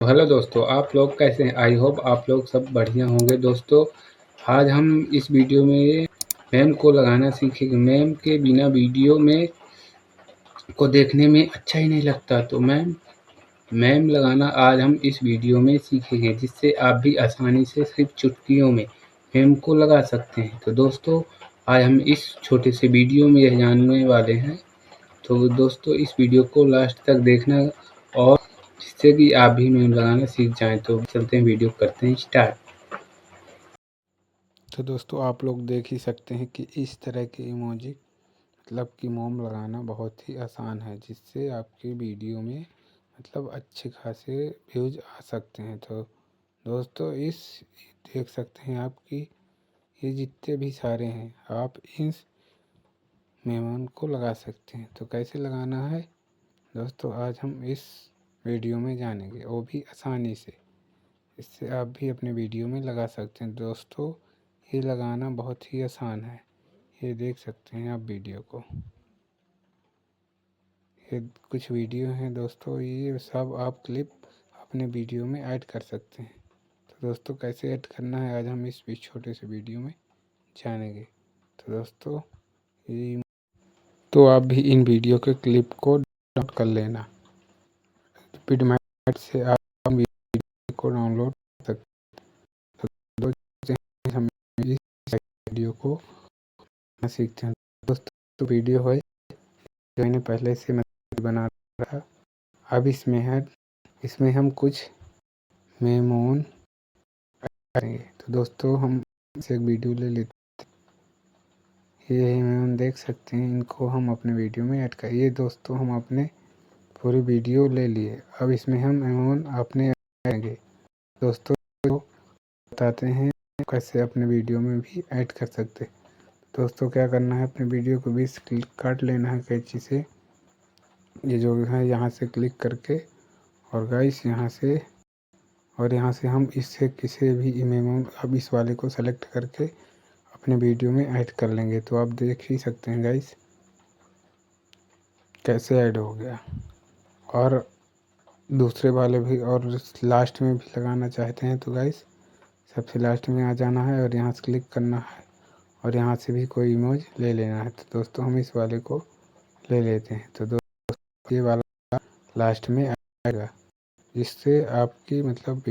Hello दोस्तों, आप लोग कैसे हैं? आई होप आप लोग सब बढ़िया होंगे। दोस्तों, आज हम इस वीडियो में मेम को लगाना सीखेंगे। मेम के बिना वीडियो में को देखने में अच्छा ही नहीं लगता, तो मेम लगाना आज हम इस वीडियो में सीखेंगे, जिससे आप भी आसानी से सिर्फ चुटकियों में मेम को लगा सकते हैं। तो दोस्तों, आज हम इस छोटे से वीडियो में यह जानने वाले हैं। तो दोस्तों, इस वीडियो को लास्ट तक देखना, और जिससे कि आप भी मेम लगाना सीख जाएं। तो चलते हैं, वीडियो करते हैं स्टार्ट। तो दोस्तों, आप लोग देख ही सकते हैं कि इस तरह के इमोजी मतलब कि मोम लगाना बहुत ही आसान है, जिससे आपकी वीडियो में मतलब अच्छे खासे व्यूज आ सकते हैं। तो दोस्तों, इस देख सकते हैं आप कि ये जितने भी सारे हैं, आप इस मेमोन को लगा सकते हैं। तो कैसे लगाना है दोस्तों, आज हम इस वीडियो में जानेंगे, वो भी आसानी से। इससे आप भी अपने वीडियो में लगा सकते हैं। दोस्तों, ये लगाना बहुत ही आसान है। ये देख सकते हैं आप वीडियो को। ये कुछ वीडियो हैं दोस्तों, ये सब आप क्लिप अपने वीडियो में ऐड कर सकते हैं। तो दोस्तों, कैसे ऐड करना है आज हम इस छोटे से वीडियो में जानेंगे। तो दोस्तों, ये तो आप भी इन वीडियो के क्लिप को डाउनलोड कर लेना। स्पीडमेट से आप वीडियो को डाउनलोड कर सकते हैं। तो हम इस वीडियो को सीखते हैं। दोस्तों, तो वीडियो है जो मैंने पहले से मैं बना रहा। अब इसमें हम कुछ मेमोन करेंगे। तो दोस्तों, हम से एक वीडियो ले लेते हैं। ये मेमोन देख सकते हैं, इनको हम अपने वीडियो में ऐड करें। ये दोस्तों, हम अपने पूरी वीडियो ले लिए। अब इसमें हम मेमोन अपने करेंगे। दोस्तों, बताते हैं कैसे अपने वीडियो में भी ऐड कर सकते। दोस्तों, क्या करना है, अपने वीडियो को बीच काट लेना है कैंची से। ये जो है यहाँ से क्लिक करके, और गाइस यहाँ से हम इससे किसी भी मेमोन अब इस वाले को सेलेक्ट करके अपने वीडियो में ऐड कर लेंगे। तो आप देख ही सकते हैं गाइस कैसे ऐड हो गया। और दूसरे वाले भी और लास्ट में भी लगाना चाहते हैं तो गाइस सबसे लास्ट में आ जाना है और यहाँ से क्लिक करना है, और यहाँ से भी कोई इमेज ले लेना है। तो दोस्तों, हम इस वाले को ले लेते हैं। तो दोस्तों, ये वाला लास्ट में आएगा, जिससे आपकी मतलब